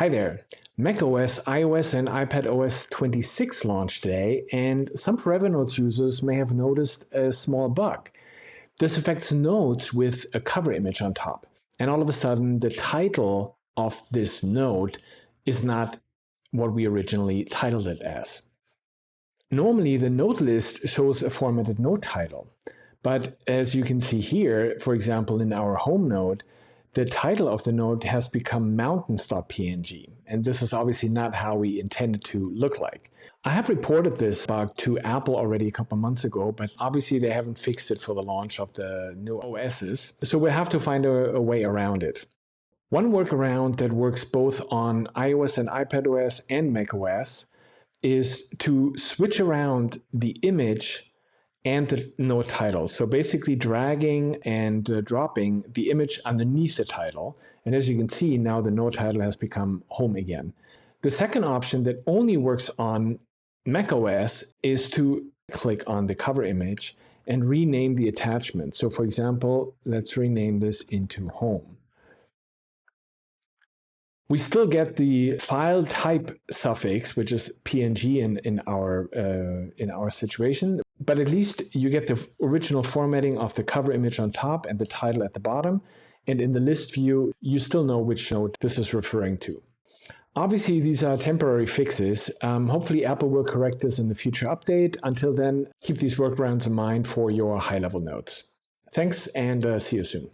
Hi there. macOS, iOS, and iPadOS 26 launched today, and some Forever Notes users may have noticed a small bug. This affects notes with a cover image on top, and all of a sudden the title of this note is not what we originally titled it as. Normally, the note list shows a formatted note title, but as you can see here, for example, in our home note, the title of the note has become mountains.png, and this is obviously not how we intended to look like. I have reported this bug to Apple already a couple months ago, but obviously they haven't fixed it for the launch of the new OSs, so we'll have to find a way around it. One workaround that works both on iOS and iPadOS and macOS is to switch around the image and the note title. So basically dragging and dropping the image underneath the title. And as you can see, now the note title has become home again. The second option that only works on macOS is to click on the cover image and rename the attachment. So for example, let's rename this into home. We still get the file type suffix, which is PNG in our situation, but at least you get the original formatting of the cover image on top and the title at the bottom. And in the list view, you still know which note this is referring to. Obviously, these are temporary fixes. Hopefully, Apple will correct this in the future update. Until then, keep these workarounds in mind for your high-level notes. Thanks, and see you soon.